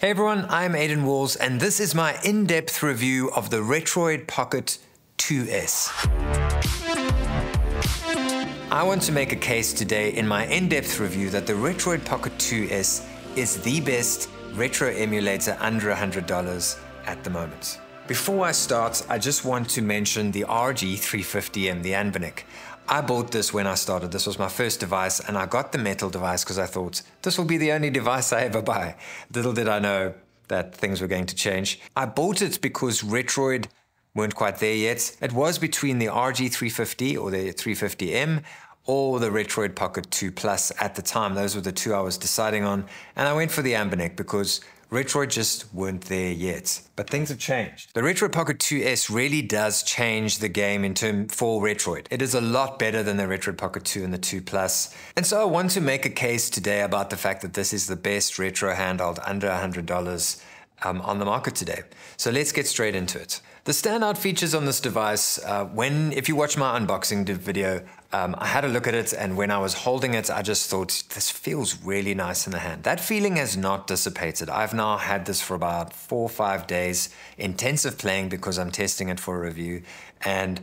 Hey everyone, I'm Aidan Walls, and this is my in-depth review of the Retroid Pocket 2S. I want to make a case today in my in-depth review that the Retroid Pocket 2S is the best retro emulator under $100 at the moment. Before I start, I just want to mention the RG350M, the Anbinic. I bought this when I started. This was my first device, and I got the metal device because I thought this will be the only device I ever buy. Little did I know that things were going to change. I bought it because Retroid weren't quite there yet. It was between the RG350 or the 350M or the Retroid Pocket 2 Plus at the time. Those were the two I was deciding on, and I went for the Anbinic because Retroid just weren't there yet, but things have changed. The Retroid Pocket 2S really does change the game for Retroid. It is a lot better than the Retroid Pocket 2 and the 2 Plus. And so I want to make a case today about the fact that this is the best retro handheld under $100 on the market today. So let's get straight into it. The standout features on this device, if you watch my unboxing video, I had a look at it, and when I was holding it, I just thought, this feels really nice in the hand. That feeling has not dissipated. I've now had this for about 4 or 5 days, intensive playing because I'm testing it for a review, and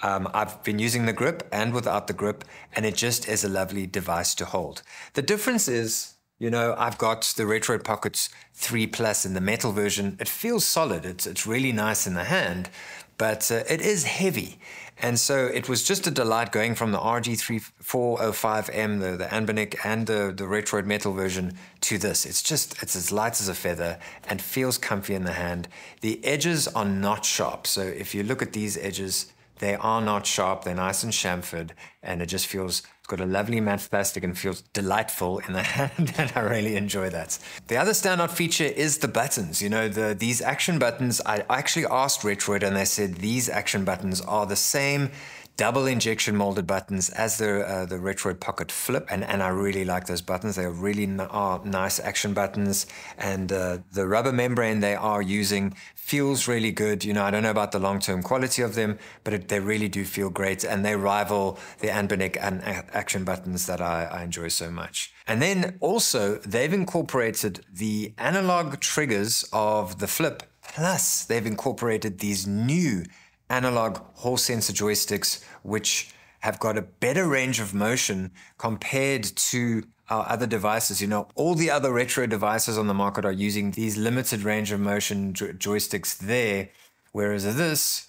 I've been using the grip and without the grip, and it just is a lovely device to hold. The difference is, you know, I've got the Retroid Pocket 3 Plus in the metal version. It feels solid. It's really nice in the hand, but it is heavy. And so it was just a delight going from the RG405M, the Anbinic, and the Retroid metal version to this. It's as light as a feather and feels comfy in the hand. The edges are not sharp. So if you look at these edges, they are not sharp. They're nice and chamfered, and it just feels, it's got a lovely matte plastic and feels delightful in the hand, and I really enjoy that. The other standout feature is the buttons. You know, these action buttons, I actually asked Retroid, and they said these action buttons are the same double injection molded buttons as the Retroid Pocket Flip, and I really like those buttons. They really are nice action buttons, and the rubber membrane they are using feels really good. You know, I don't know about the long-term quality of them, but they really do feel great, and they rival the Anbinic and action buttons that I enjoy so much. And then also, they've incorporated the analog triggers of the Flip, plus they've incorporated these new analog Hall sensor joysticks, which have got a better range of motion compared to our other devices. You know, all the other retro devices on the market are using these limited range of motion joysticks there, whereas this,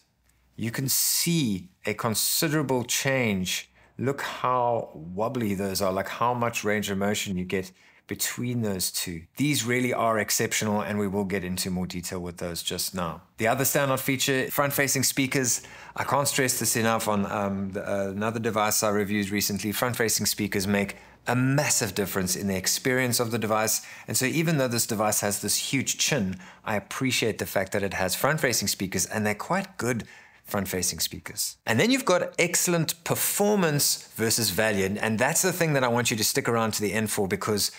you can see a considerable change. Look how wobbly those are, like how much range of motion you get between those two. These really are exceptional, and we will get into more detail with those just now. The other standout feature, front-facing speakers. I can't stress this enough on another device I reviewed recently. Front-facing speakers make a massive difference in the experience of the device. And so even though this device has this huge chin, I appreciate the fact that it has front-facing speakers, and they're quite good front-facing speakers. And then you've got excellent performance versus value, and that's the thing that I want you to stick around to the end for, because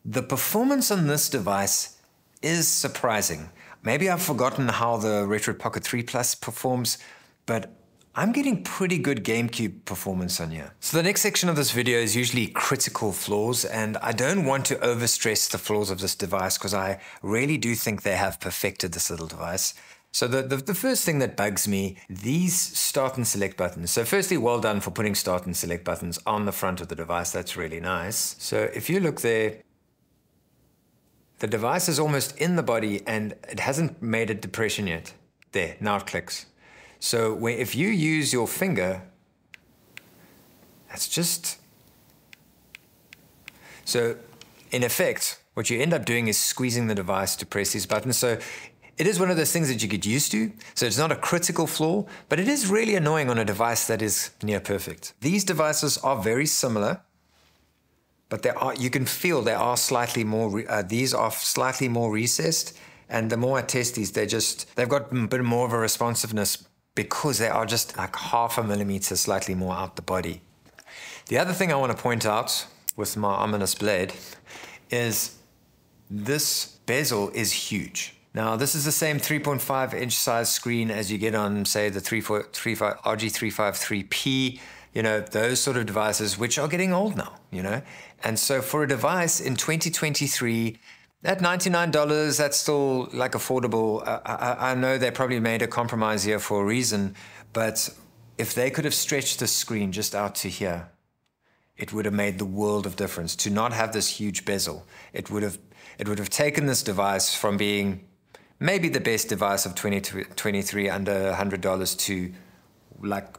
the performance on this device is surprising. Maybe I've forgotten how the Retroid Pocket 3 Plus performs, but I'm getting pretty good Gamecube performance on here. So the next section of this video is usually critical flaws, and I don't want to overstress the flaws of this device because I really do think they have perfected this little device. So the first thing that bugs me, these start and select buttons. So firstly, well done for putting start and select buttons on the front of the device. That's really nice. So if you look there, the device is almost in the body and it hasn't made a depression yet. There, now it clicks. So if you use your finger, that's just... So in effect, what you end up doing is squeezing the device to press these buttons. So it is one of those things that you get used to. So it's not a critical flaw, but it is really annoying on a device that is near perfect. These devices are very similar, but you can feel they are slightly more, these are slightly more recessed. And the more I test these, they've got a bit more of a responsiveness because they are just like 0.5 millimeter slightly more out the body. The other thing I want to point out with my ominous blade is this bezel is huge. Now, this is the same 3.5-inch size screen as you get on, say, the RG353P, you know, those sort of devices, which are getting old now, you know. And so for a device in 2023 At $99, that's still like affordable. I know they probably made a compromise here for a reason, but if they could have stretched the screen just out to here, it would have made the world of difference. To not have this huge bezel, it would have taken this device from being maybe the best device of 2023 under $100 to like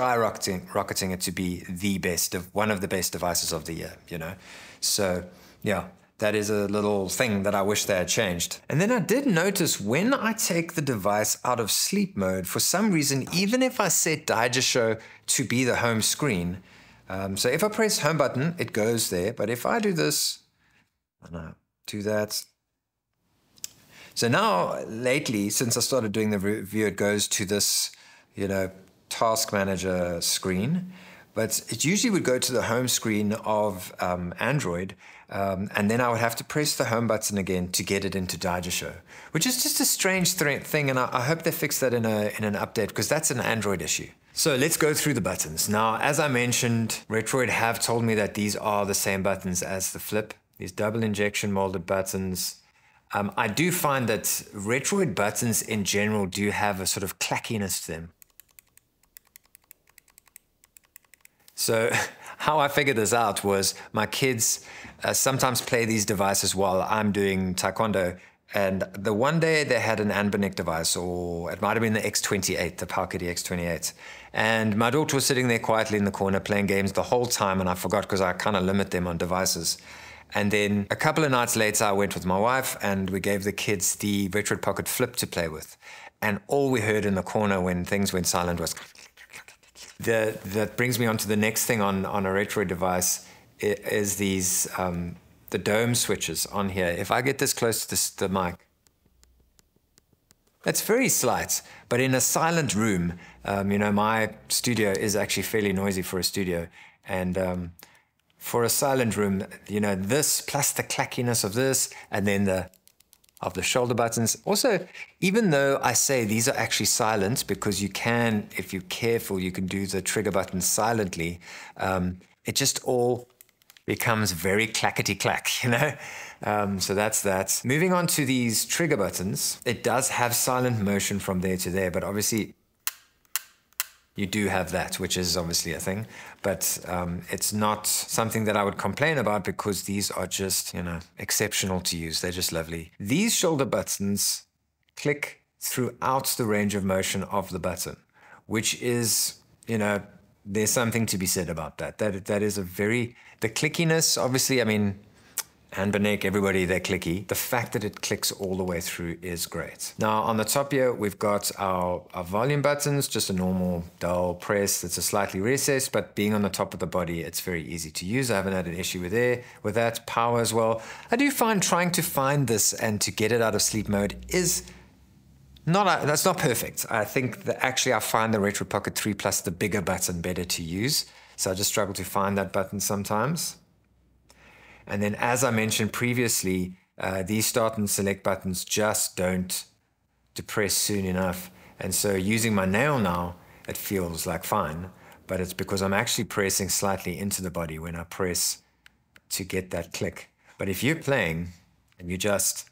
rocketing it to be the best of one of the best devices of the year, you know. So yeah, that is a little thing that I wish they had changed. And then I did notice when I take the device out of sleep mode, for some reason, even if I set Daijisho to be the home screen, so if I press home button, it goes there. But if I do this, and I do that. So now lately, since I started doing the review, it goes to this, you know, task manager screen. But it usually would go to the home screen of Android, and then I would have to press the home button again to get it into Daijisho, which is just a strange thing, and I hope they fix that in an update, because that's an Android issue. So let's go through the buttons. Now, as I mentioned, Retroid have told me that these are the same buttons as the flip, these double injection molded buttons. I do find that Retroid buttons in general do have a sort of clackiness to them. So how I figured this out was my kids sometimes play these devices while I'm doing taekwondo. And the one day they had an Anbernic device, or it might have been the X28, the Pocket X28. And my daughter was sitting there quietly in the corner playing games the whole time, and I forgot because I kind of limit them on devices. And then a couple of nights later, I went with my wife and we gave the kids the Retroid Pocket Flip to play with. And all we heard in the corner when things went silent was... That brings me on to the next thing on a Retroid device is these... the dome switches on here. If I get this close to the mic, it's very slight, but in a silent room, you know, my studio is actually fairly noisy for a studio. And for a silent room, you know, this plus the clackiness of this, and then the shoulder buttons. Also, even though I say these are actually silent, because you can, if you're careful, you can do the trigger buttons silently, it just all becomes very clackety clack, you know? So that's that. Moving on to these trigger buttons, it does have silent motion from there to there, but obviously you do have that, which is obviously a thing, but it's not something that I would complain about, because these are just, you know, exceptional to use. They're just lovely. These shoulder buttons click throughout the range of motion of the button, which is, you know, there's something to be said about that. That is a very... The clickiness, obviously, I mean, Anbernic, everybody, they're clicky. The fact that it clicks all the way through is great. Now, on the top here, we've got our volume buttons, just a normal dull press that's a slightly recessed, but being on the top of the body, it's very easy to use. I haven't had an issue with that. Power as well. I do find trying to find this and to get it out of sleep mode is... that's not perfect. I think that actually I find the Retroid Pocket 3 Plus, the bigger button, better to use. So I just struggle to find that button sometimes. And then, as I mentioned previously, these start and select buttons just don't depress soon enough. And so using my nail now, it feels like fine, but it's because I'm actually pressing slightly into the body when I press to get that click. But if you're playing and you just...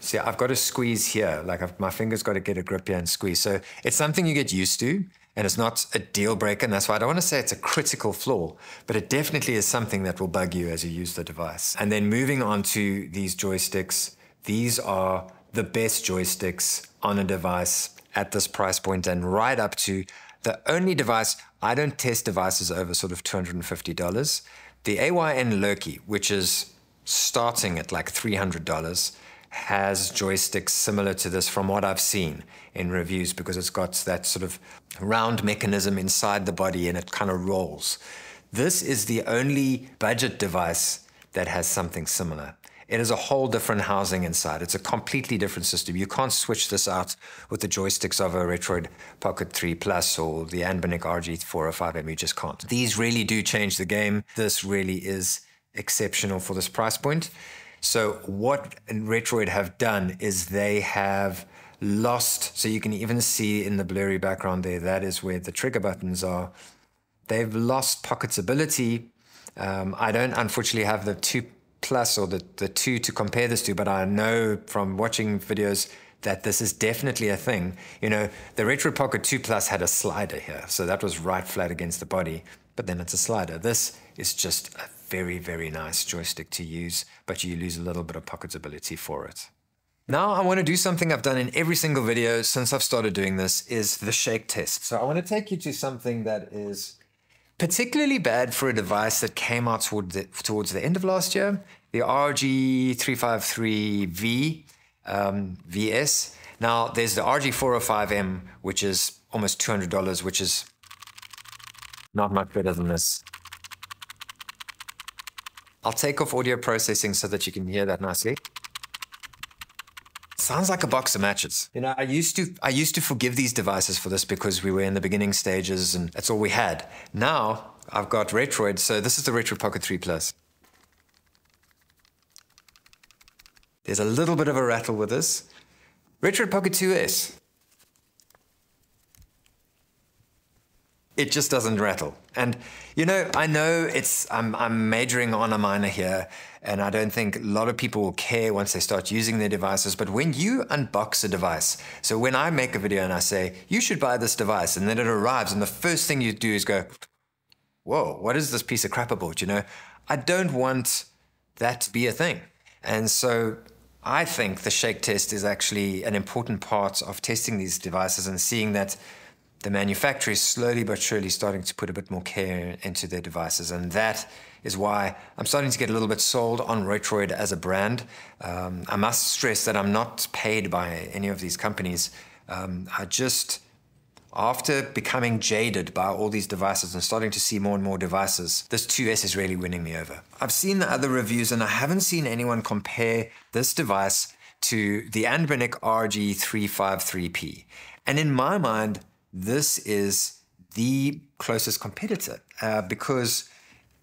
See, I've got to squeeze here, like my finger's got to get a grip here and squeeze. So it's something you get used to, and it's not a deal breaker, and that's why I don't want to say it's a critical flaw, but it definitely is something that will bug you as you use the device. And then moving on to these joysticks, these are the best joysticks on a device at this price point, and right up to the only device, I don't test devices over sort of $250. The AYN Loki, which is starting at like $300, has joysticks similar to this from what I've seen in reviews, because it's got that sort of round mechanism inside the body and it kind of rolls. This is the only budget device that has something similar. It is a whole different housing inside. It's a completely different system. You can't switch this out with the joysticks of a Retroid Pocket 3 Plus or the Anbernic RG405M. You just can't. These really do change the game. This really is exceptional for this price point. So what Retroid have done is they have lost, so you can even see in the blurry background there, that is where the trigger buttons are. They've lost pocketability. I don't unfortunately have the Plus or the 2 to compare this to, but I know from watching videos that this is definitely a thing. You know, the Retroid Pocket 2 Plus had a slider here, so that was right flat against the body, but then it's a slider. This is just a very, very nice joystick to use, but you lose a little bit of pocketability for it. Now I want to do something I've done in every single video since I've started doing this, is the shake test. So I want to take you to something that is particularly bad for a device that came out towards the end of last year, the RG353V VS. Now there's the RG405M, which is almost $200, which is not much better than this. I'll take off audio processing so that you can hear that nicely. Sounds like a box of matches. You know, I used to forgive these devices for this because we were in the beginning stages and that's all we had. Now I've got Retroid, so this is the Retroid Pocket 3 Plus. There's a little bit of a rattle with this. Retroid Pocket 2S. It just doesn't rattle. And you know, I know I'm majoring on a minor here, and I don't think a lot of people will care once they start using their devices, but when you unbox a device, so when I make a video and I say, you should buy this device, and then it arrives, and the first thing you do is go, whoa, what is this piece of crap about, you know? I don't want that to be a thing. And so I think the shake test is actually an important part of testing these devices and seeing that the manufacturer is slowly but surely starting to put a bit more care into their devices. And that is why I'm starting to get a little bit sold on Retroid as a brand. I must stress that I'm not paid by any of these companies. I just, after becoming jaded by all these devices and starting to see more and more devices, this 2S is really winning me over. I've seen the other reviews and I haven't seen anyone compare this device to the Anbernic RG353P. And in my mind, this is the closest competitor because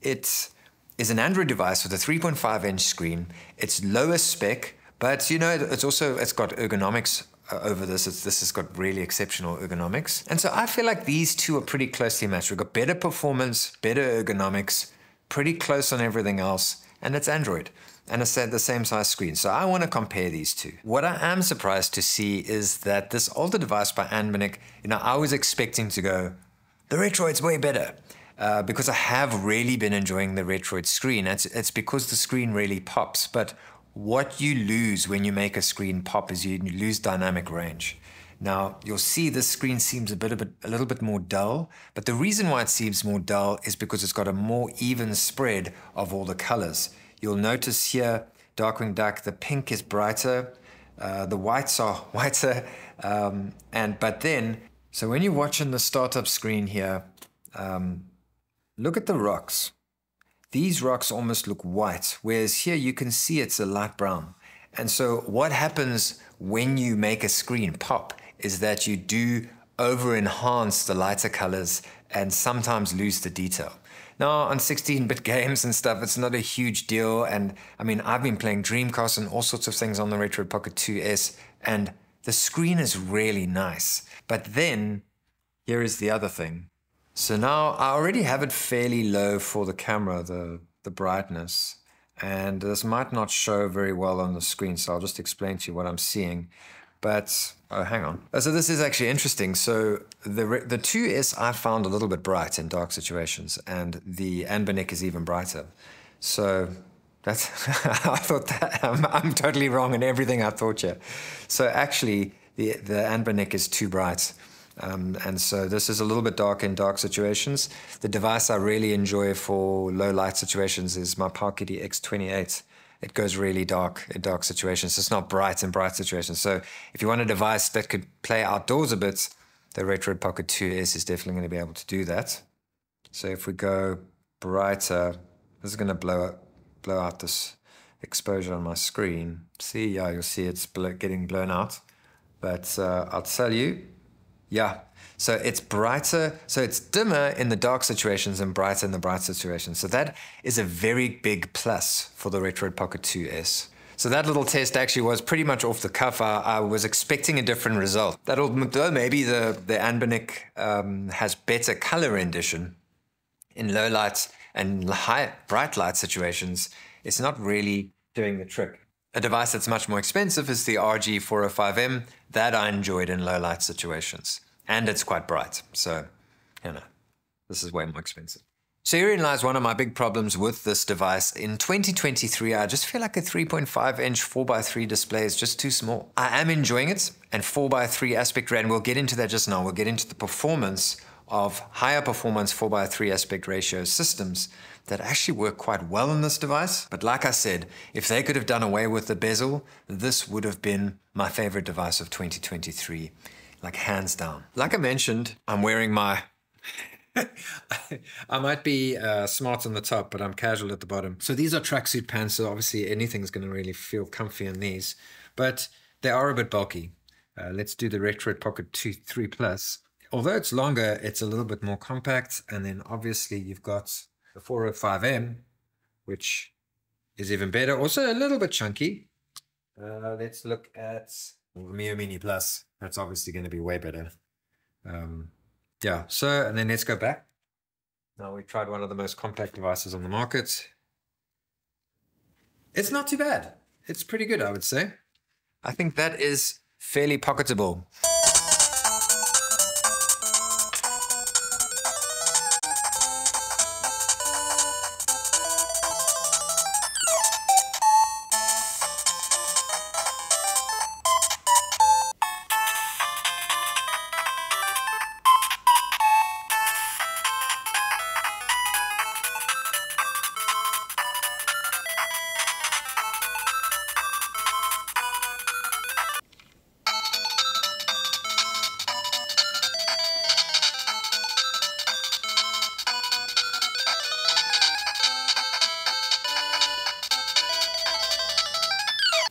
it is an Android device with a 3.5-inch screen. It's lower spec, but you know, it's got ergonomics over this. This has got really exceptional ergonomics. And so I feel like these two are pretty closely matched. We've got better performance, better ergonomics, pretty close on everything else, and it's Android. And it's the same size screen. So I want to compare these two. What I am surprised to see is that this older device by Anbernic, you know, I was expecting to go, the Retroid's way better. Because I have really been enjoying the Retroid screen. It's because the screen really pops. But what you lose when you make a screen pop is you lose dynamic range. Now, you'll see this screen seems a little bit more dull, but the reason why it seems more dull is because it's got a more even spread of all the colors. You'll notice here, Darkwing Duck, the pink is brighter, the whites are whiter, but then, so when you're watching the startup screen here, look at the rocks. These rocks almost look white, whereas here you can see it's a light brown. And so what happens when you make a screen pop is that you do over-enhance the lighter colors and sometimes lose the detail. Now, on 16-bit games and stuff, it's not a huge deal. And I mean, I've been playing Dreamcast and all sorts of things on the Retroid Pocket 2S, and the screen is really nice. But then, here is the other thing. So now I already have it fairly low for the camera, the brightness. And this might not show very well on the screen, so I'll just explain to you what I'm seeing. But, oh, hang on. So this is actually interesting. So the 2S I found a little bit bright in dark situations, and the Anbernic is even brighter. So that's, I thought that, I'm totally wrong in everything I thought here. So actually, the Anbernic is too bright. And so this is a little bit dark in dark situations. The device I really enjoy for low light situations is my Clackety X28. It goes really dark in dark situations. It's not bright in bright situations. So if you want a device that could play outdoors a bit, the Retroid Pocket 2S is definitely going to be able to do that. So if we go brighter, this is going to blow out this exposure on my screen. See, yeah, you'll see it's getting blown out. But I'll tell you, yeah, so it's brighter, so it's dimmer in the dark situations and brighter in the bright situations. So that is a very big plus for the Retroid Pocket 2S. So that little test actually was pretty much off the cuff. I was expecting a different result. Though maybe the Anbernic has better color rendition in low light and bright light situations. it's not really doing the trick. A device that's much more expensive is the RG405M. That I enjoyed in low light situations. And it's quite bright, so, you know, this is way more expensive. So herein lies one of my big problems with this device. In 2023, I just feel like a 3.5-inch 4x3 display is just too small. I am enjoying it, and 4x3 aspect ratio, and we'll get into that just now. We'll get into the performance of higher performance 4x3 aspect ratio systems that actually work quite well in this device. But like I said, if they could have done away with the bezel, this would have been my favorite device of 2023, like hands down. Like I mentioned, I'm wearing my I might be smart on the top, but I'm casual at the bottom. So these are tracksuit pants, so obviously anything's going to really feel comfy in these, but they are a bit bulky. Let's do the Retroid Pocket 3 Plus. Although it's longer, it's a little bit more compact, and then obviously you've got the 405M, which is even better. Also a little bit chunky. Let's look at the Mio Mini Plus. That's obviously going to be way better. Yeah, so, and then let's go back. Now we tried one of the most compact devices on the market. It's not too bad. It's pretty good, I would say. I think that is fairly pocketable.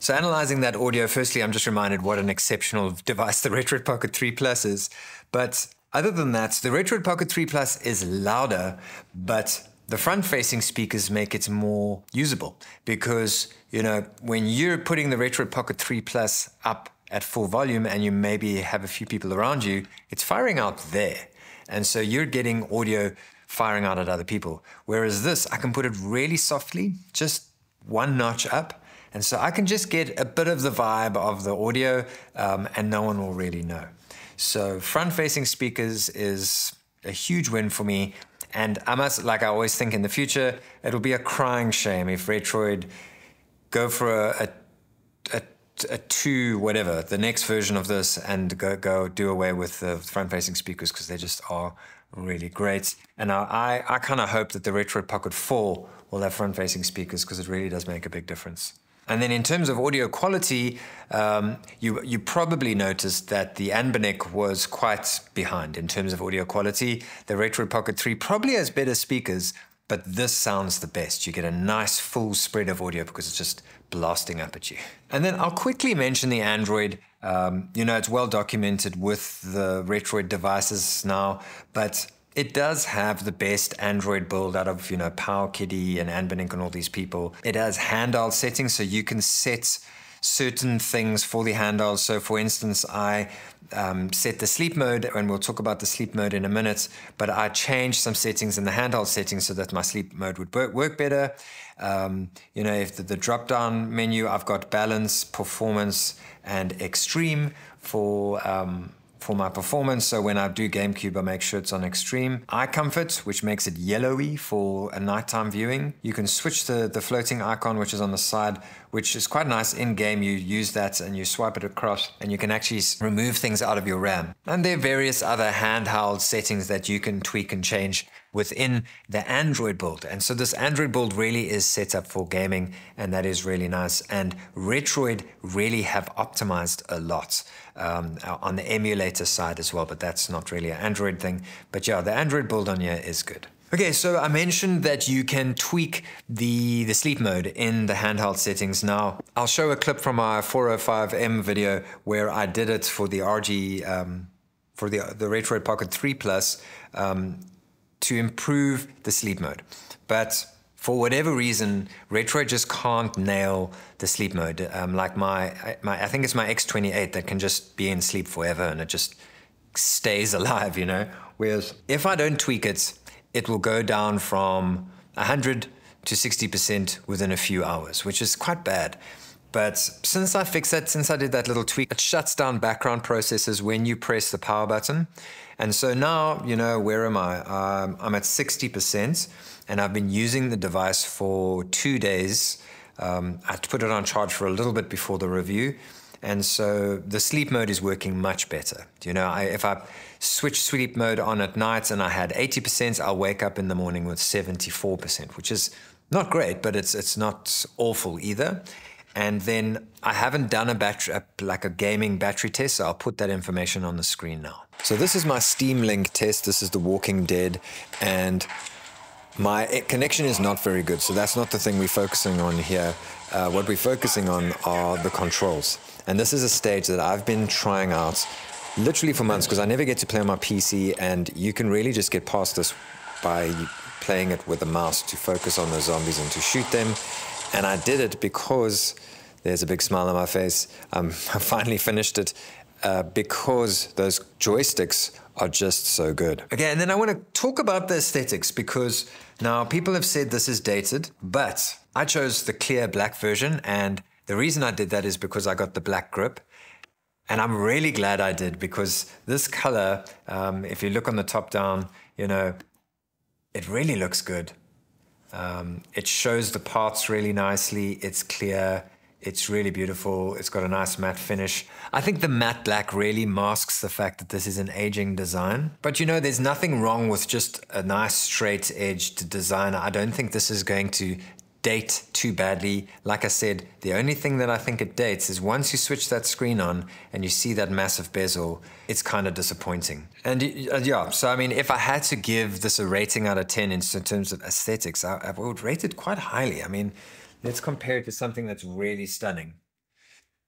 So analyzing that audio, firstly, I'm just reminded what an exceptional device the Retroid Pocket 3 Plus is. But other than that, the Retroid Pocket 3 Plus is louder, but the front-facing speakers make it more usable because, you know, when you're putting the Retroid Pocket 3 Plus up at full volume and you maybe have a few people around you, it's firing out there. And so you're getting audio firing out at other people. Whereas this, I can put it really softly, just one notch up. And so I can just get a bit of the vibe of the audio and no one will really know. So front-facing speakers is a huge win for me. And I must, like I always think in the future, it'll be a crying shame if Retroid go for a 2, whatever, the next version of this and go do away with the front-facing speakers because they just are really great. And I kind of hope that the Retroid Pocket 4 will have front-facing speakers because it really does make a big difference. And then in terms of audio quality, you probably noticed that the Anbernic was quite behind in terms of audio quality. The Retroid Pocket 3 probably has better speakers, but this sounds the best. You get a nice full spread of audio because it's just blasting up at you. And then I'll quickly mention the Android. You know, it's well documented with the Retroid devices now, but it does have the best Android build out of, you know, clackety and Anbernic and all these people. It has handheld settings, so you can set certain things for the handheld. So for instance, I set the sleep mode, and we'll talk about the sleep mode in a minute, but I changed some settings in the handheld settings so that my sleep mode would work better. You know, if the drop-down menu, I've got balance, performance, and extreme for my performance. So when I do Gamecube, I make sure it's on extreme. Eye comfort, which makes it yellowy for a nighttime viewing. You can switch the floating icon, which is on the side, which is quite nice in game. You use that and you swipe it across and you can actually remove things out of your RAM. And there are various other handheld settings that you can tweak and change within the Android build. And so this Android build really is set up for gaming, and that is really nice. And Retroid really have optimized a lot on the emulator side as well, but that's not really an Android thing. But yeah, the Android build on here is good. Okay, so I mentioned that you can tweak the sleep mode in the handheld settings. Now, I'll show a clip from our 405M video where I did it for the for the Retroid Pocket 3 Plus to improve the sleep mode. But for whatever reason, Retroid just can't nail the sleep mode. Like I think it's my X28 that can just be in sleep forever and it just stays alive, you know? Whereas if I don't tweak it, it will go down from 100 to 60% within a few hours, which is quite bad. But since I fixed that, since I did that little tweak, it shuts down background processes when you press the power button. And so now, you know, where am I? I'm at 60%, and I've been using the device for 2 days. I had to put it on charge for a little bit before the review. And so the sleep mode is working much better. You know, if I switch sleep mode on at night and I had 80%, I'll wake up in the morning with 74%, which is not great, but it's not awful either. And then I haven't done like a gaming battery test, so I'll put that information on the screen now. So this is my Steam Link test. This is The Walking Dead, and my connection is not very good, so that's not the thing we're focusing on here. What we're focusing on are the controls. And this is a stage that I've been trying out literally for months because I never get to play on my PC, and you can really just get past this by playing it with a mouse to focus on the zombies and to shoot them. And I did it because, there's a big smile on my face, I finally finished it because those joysticks are just so good. Okay, and then I want to talk about the aesthetics, because now people have said this is dated, but I chose the clear black version, and the reason I did that is because I got the black grip. And I'm really glad I did, because this color, if you look on the top down, you know, it really looks good. It shows the parts really nicely. It's clear. It's really beautiful. It's got a nice matte finish. I think the matte black really masks the fact that this is an aging design. But you know, there's nothing wrong with just a nice straight edged design. I don't think this is going to date too badly. Like I said, the only thing that I think it dates is once you switch that screen on and you see that massive bezel, it's kind of disappointing. And yeah, so I mean, if I had to give this a rating out of 10 in terms of aesthetics, I would rate it quite highly. I mean, let's compare it to something that's really stunning.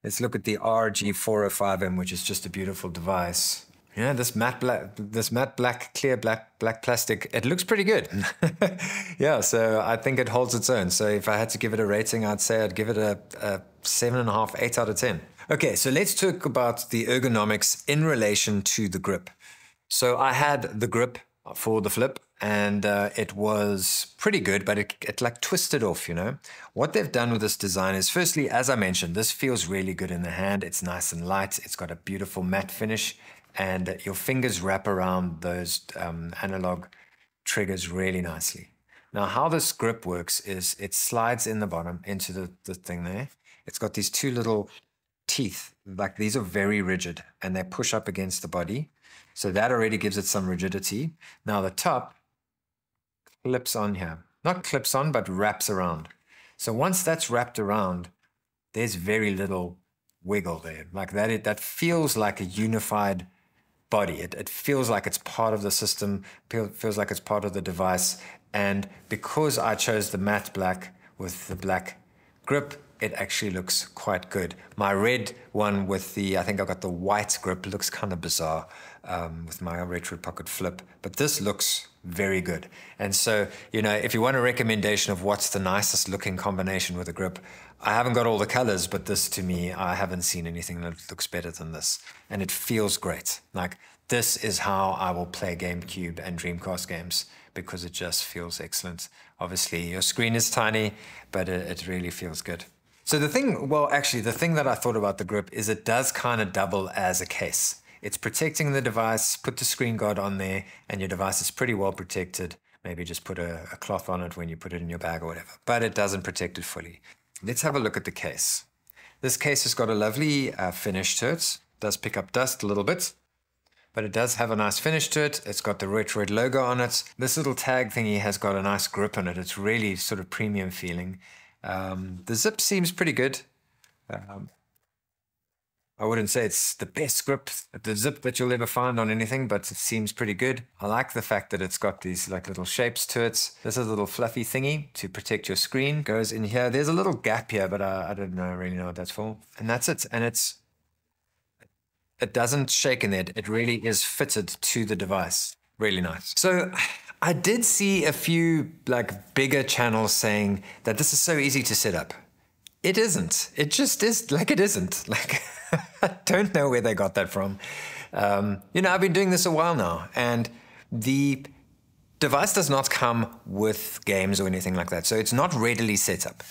Let's look at the RG405M, which is just a beautiful device. Yeah, this matte black, clear black plastic, it looks pretty good. Yeah, so I think it holds its own. So if I had to give it a rating, I'd say I'd give it a 7.5, 8 out of 10. Okay, so let's talk about the ergonomics in relation to the grip. So I had the grip for the flip, and it was pretty good, but it like twisted off, you know. What they've done with this design is, firstly, as I mentioned, this feels really good in the hand. It's nice and light. It's got a beautiful matte finish, and your fingers wrap around those analog triggers really nicely. Now, how this grip works is it slides in the bottom into the thing there. It's got these two little teeth, like these are very rigid, and they push up against the body. So that already gives it some rigidity. Now the top clips on here. Not clips on, but wraps around. So once that's wrapped around, there's very little wiggle there. Like that feels like a unified body. It feels like it's part of the system, feels like it's part of the device. And because I chose the matte black with the black grip, it actually looks quite good. My red one with I think I got the white grip, looks kind of bizarre with my Retroid Pocket flip, but this looks very good. And so, you know, if you want a recommendation of what's the nicest looking combination with a grip, I haven't got all the colors, but this, to me, I haven't seen anything that looks better than this. And it feels great. Like, this is how I will play Gamecube and Dreamcast games, because it just feels excellent. Obviously, your screen is tiny, but it really feels good. So the thing that I thought about the grip is it does kind of double as a case. It's protecting the device, put the screen guard on there, and your device is pretty well protected. Maybe just put a cloth on it when you put it in your bag or whatever, but it doesn't protect it fully. Let's have a look at the case. This case has got a lovely finish to it. It does pick up dust a little bit, but it does have a nice finish to it. It's got the Retroid logo on it. This little tag thingy has got a nice grip on it. It's really sort of premium feeling. The zip seems pretty good. I wouldn't say it's the best grip, the zip that you'll ever find on anything, but it seems pretty good. I like the fact that it's got these like little shapes to it. This is a little fluffy thingy to protect your screen. Goes in here. There's a little gap here, but I don't really know what that's for. And that's it. And it doesn't shake in there. It really is fitted to the device. Really nice. So I did see a few like bigger channels saying that this is so easy to set up. It isn't. It just is like it isn't. Like I don't know where they got that from. You know, I've been doing this a while now, and the device does not come with games or anything like that, so it's not readily set up.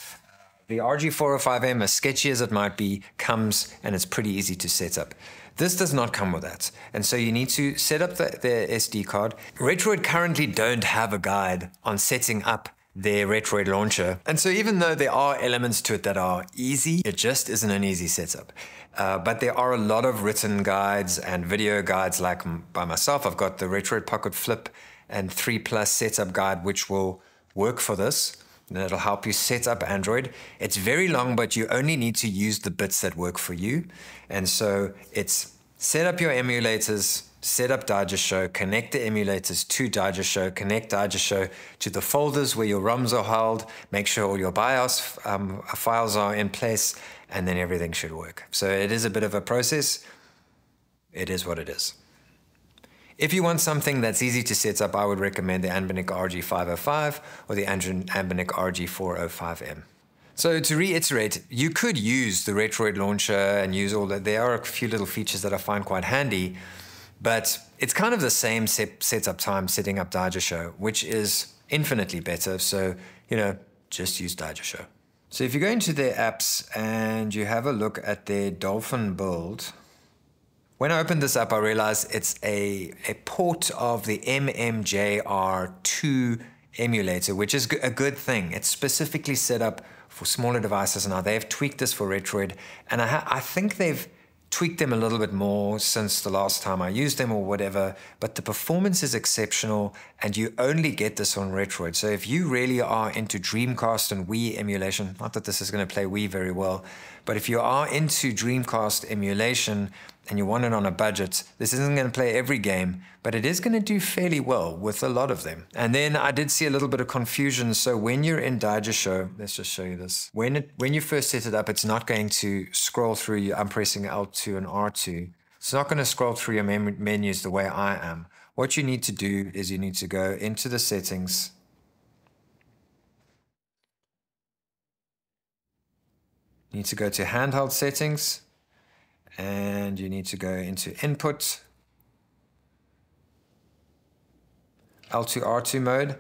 The RG405M, as sketchy as it might be, comes and it's pretty easy to set up. This does not come with that, and so you need to set up the SD card. Retroid currently don't have a guide on setting up their Retroid launcher, and so even though there are elements to it that are easy, it just isn't an easy setup. But there are a lot of written guides and video guides, like by myself. I've got the Retroid Pocket Flip and 3+ setup guide, which will work for this. And it'll help you set up Android. It's very long, but you only need to use the bits that work for you. And so it's set up your emulators, set up Daijisho, connect the emulators to Daijisho, connect Daijisho to the folders where your ROMs are held, make sure all your BIOS files are in place, and then everything should work. So it is a bit of a process. It is what it is. If you want something that's easy to set up, I would recommend the Anbernic RG505 or the Anbernic RG405M. So to reiterate, you could use the Retroid launcher and use all that. There are a few little features that I find quite handy, but it's kind of the same setup time setting up Daijisho, which is infinitely better. So, just use Daijisho. So if you go into their apps and you have a look at their Dolphin build, when I opened this up, I realized it's a port of the MMJR2 emulator, which is a good thing. It's specifically set up for smaller devices now. They've tweaked this for Retroid, and I think they've tweaked them a little bit more since the last time I used them or whatever, but the performance is exceptional, and you only get this on Retroid. So if you really are into Dreamcast and Wii emulation, not that this is going to play Wii very well, but if you are into Dreamcast emulation and you want it on a budget, this isn't going to play every game, but it is going to do fairly well with a lot of them. And then I did see a little bit of confusion. So when you're in Daijisho, let's just show you this. When you first set it up, it's not going to scroll through. I'm pressing L2 and R2. It's not going to scroll through your menus the way I am. What you need to do is you need to go into the settings. You need to go to handheld settings, and you need to go into input, L2, R2 mode,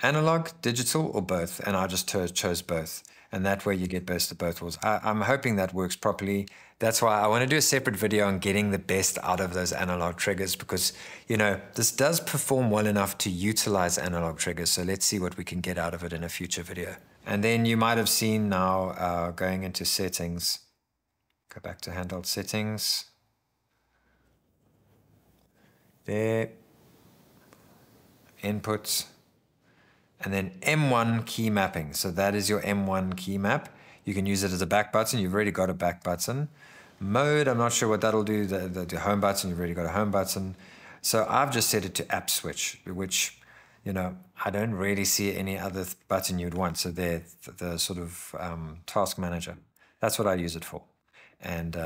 analog, digital, or both. And I just chose both. And that way you get best of both worlds. I'm hoping that works properly. That's why I want to do a separate video on getting the best out of those analog triggers, because, this does perform well enough to utilize analog triggers. So let's see what we can get out of it in a future video. And then you might have seen now going into settings. Go back to handheld settings. There. Inputs. And then M1 key mapping. So that is your M1 key map. You can use it as a back button. You've already got a back button. Mode, I'm not sure what that'll do. The home button, you've already got a home button. So I've just set it to app switch, which, I don't really see any other button you'd want. So they're the sort of task manager. That's what I use it for. And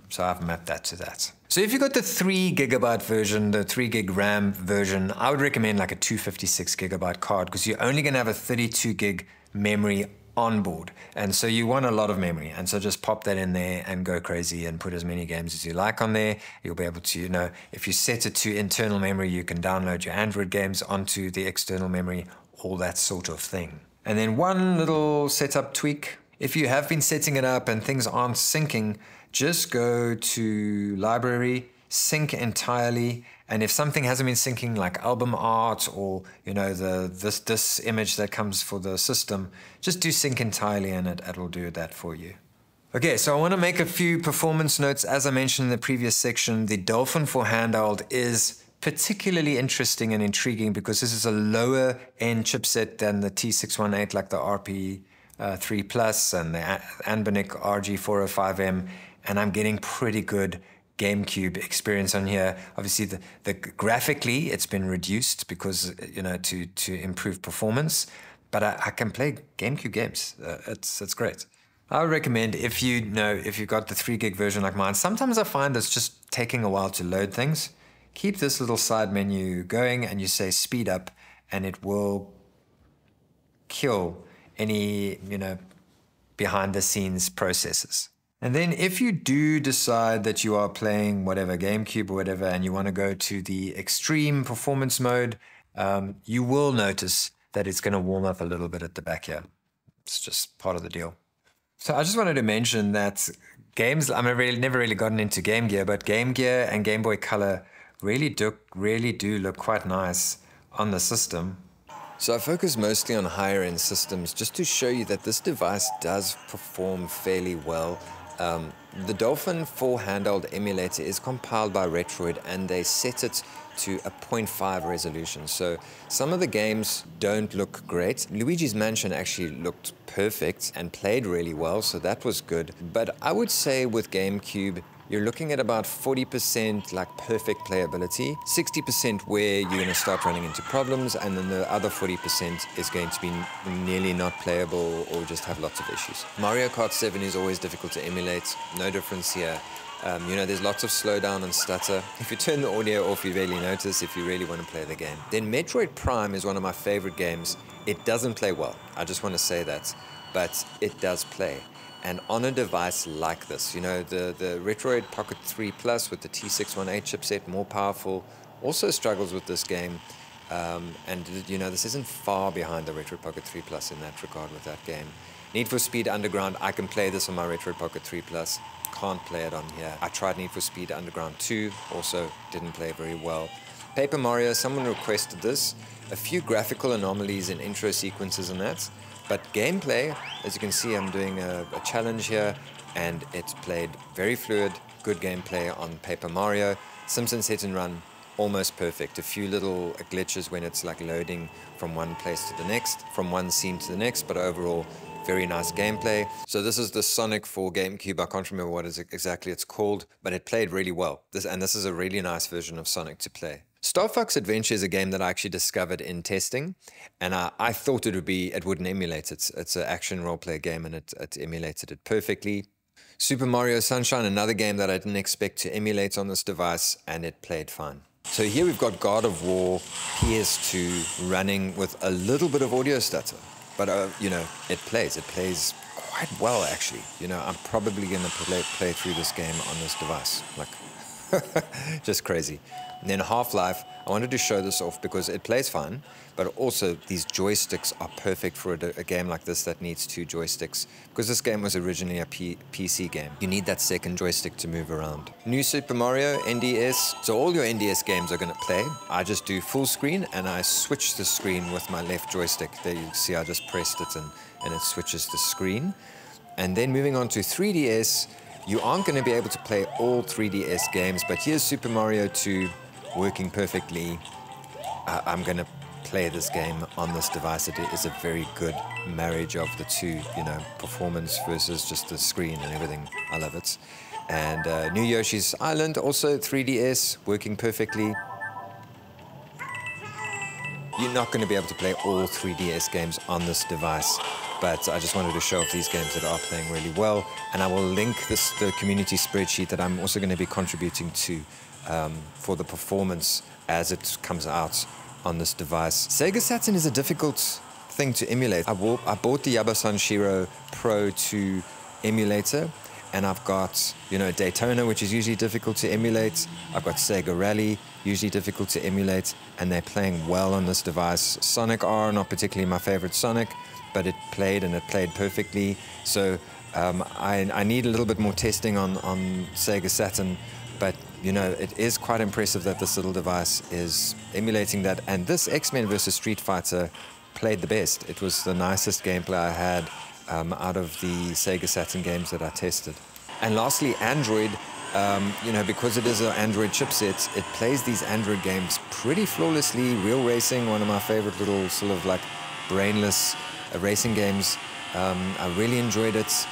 so I've mapped that to that. So if you've got the 3 GB version, the 3 gig RAM version, I would recommend like a 256 GB card, because you're only going to have a 32 gig memory on board. And so you want a lot of memory. And so just pop that in there and go crazy and put as many games as you like on there. You'll be able to, if you set it to internal memory, you can download your Android games onto the external memory, all that sort of thing. And then one little setup tweak. If you have been setting it up and things aren't syncing, just go to library, sync entirely. And if something hasn't been syncing, like album art or this image that comes for the system, just do sync entirely and it'll do that for you. Okay, so I want to make a few performance notes. As I mentioned in the previous section, the Dolphin for handheld is particularly interesting and intriguing because this is a lower end chipset than the T618, like the RP3 Plus and the Anbernic RG405M, and I'm getting pretty good Gamecube experience on here. Obviously, the graphically it's been reduced because to improve performance, but I can play Gamecube games. It's great. I would recommend if you've got the 3 gig version like mine. Sometimes I find it's just taking a while to load things. Keep this little side menu going, and you say speed up, and it will kill any behind the scenes processes. And then if you do decide that you are playing whatever, Gamecube or whatever, and you want to go to the extreme performance mode, you will notice that it's going to warm up a little bit at the back here. It's just part of the deal. So I just wanted to mention that games, I've never really gotten into Game Gear, but Game Gear and Game Boy Color really do look quite nice on the system. So I focus mostly on higher end systems just to show you that this device does perform fairly well. The Dolphin 4 handheld emulator is compiled by Retroid and they set it to a 0.5 resolution. So some of the games don't look great. Luigi's Mansion actually looked perfect and played really well, so that was good. But I would say with Gamecube, you're looking at about 40% like perfect playability, 60% where you're going to start running into problems, and then the other 40% is going to be nearly not playable or just have lots of issues. Mario Kart 7 is always difficult to emulate, no difference here. You know, there's lots of slowdown and stutter. If you turn the audio off, you barely notice if you really want to play the game. Then Metroid Prime is one of my favorite games. It doesn't play well, I just want to say that, but it does play. And on a device like this, you know, the Retroid Pocket 3 Plus with the T618 chipset, more powerful, also struggles with this game. And, you know, this isn't far behind the Retroid Pocket 3 Plus in that regard with that game. Need for Speed Underground, I can play this on my Retroid Pocket 3 Plus. Can't play it on here. I tried Need for Speed Underground 2, also didn't play very well. Paper Mario, someone requested this. A few graphical anomalies in intro sequences and that. But gameplay, as you can see, I'm doing a challenge here, and it's played very fluid, good gameplay on Paper Mario. Simpsons Hit and Run, almost perfect. A few little glitches when it's like loading from one place to the next, from one scene to the next, but overall, very nice gameplay. So this is the Sonic for Gamecube. I can't remember what exactly it's called, but it played really well. This is a really nice version of Sonic to play. Star Fox Adventure is a game that I actually discovered in testing, and I thought it wouldn't emulate it. It's an action role-play game, and it emulated it perfectly. Super Mario Sunshine, another game that I didn't expect to emulate on this device, and it played fine. So here we've got God of War PS2 running with a little bit of audio stutter, but you know, it plays quite well actually. You know, I'm probably going to play through this game on this device, like just crazy. And then Half-Life, I wanted to show this off because it plays fine, but also these joysticks are perfect for a game like this that needs 2 joysticks, because this game was originally a PC game. You need that second joystick to move around. New Super Mario, NDS. So all your NDS games are going to play. I just do full screen and I switch the screen with my left joystick. There you see I just pressed it and it switches the screen. And then moving on to 3DS, you aren't going to be able to play all 3DS games, but here's Super Mario 2 working perfectly. I'm going to play this game on this device. It is a very good marriage of the two, you know, performance versus just the screen and everything. I love it. And New Yoshi's Island, also 3DS, working perfectly. You're not going to be able to play all 3DS games on this device, but I just wanted to show off these games that are playing really well. And I will link the community spreadsheet that I'm also going to be contributing to for the performance as it comes out on this device. Sega Saturn is a difficult thing to emulate. I bought the Yabasan Shiro Pro 2 emulator, and I've got, you know, Daytona, which is usually difficult to emulate. I've got Sega Rally, usually difficult to emulate, and they're playing well on this device. Sonic R, not particularly my favorite Sonic, but it played perfectly. So I need a little bit more testing on Sega Saturn, but you know, it is quite impressive that this little device is emulating that. And this X-Men vs. Street Fighter played the best. It was the nicest gameplay I had out of the Sega Saturn games that I tested. And lastly, Android, you know, because it is an Android chipset, it plays these Android games pretty flawlessly. Real Racing, one of my favorite little sort of like brainless racing games. I really enjoyed it.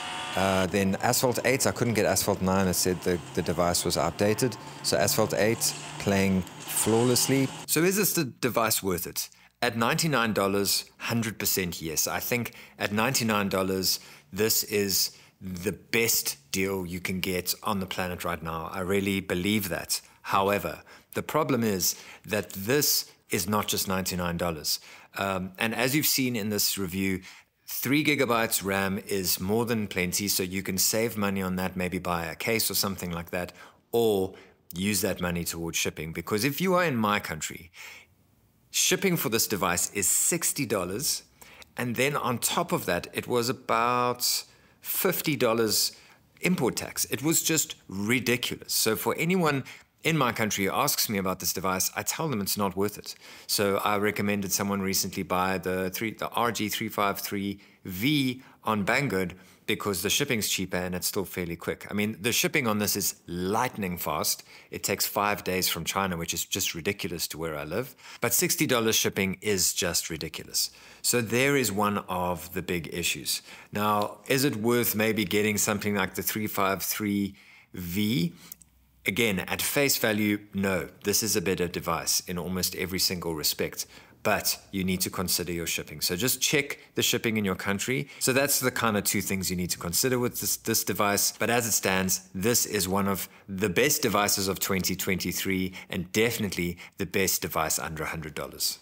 Then Asphalt 8, I couldn't get Asphalt 9. It said the device was outdated. So Asphalt 8 playing flawlessly. So is this the device worth it? At $99, 100% yes. I think at $99, this is the best deal you can get on the planet right now. I really believe that. However, the problem is that this is not just $99. And as you've seen in this review, 3 gigabytes RAM is more than plenty, so you can save money on that, maybe buy a case or something like that, or use that money towards shipping. Because if you are in my country, Shipping for this device is $60. And then on top of that, it was about $50 import tax. It was just ridiculous. So for anyone in my country who asks me about this device, I tell them it's not worth it. So I recommended someone recently buy the RG353V on Banggood because the shipping's cheaper and it's still fairly quick. I mean, the shipping on this is lightning fast. It takes 5 days from China, which is just ridiculous to where I live. But $60 shipping is just ridiculous. So there is one of the big issues. Now, is it worth maybe getting something like the 353V? Again, at face value, no. This is a better device in almost every single respect. But you need to consider your shipping. So just check the shipping in your country. So that's the kind of two things you need to consider with this device. But as it stands, this is one of the best devices of 2023 and definitely the best device under $100.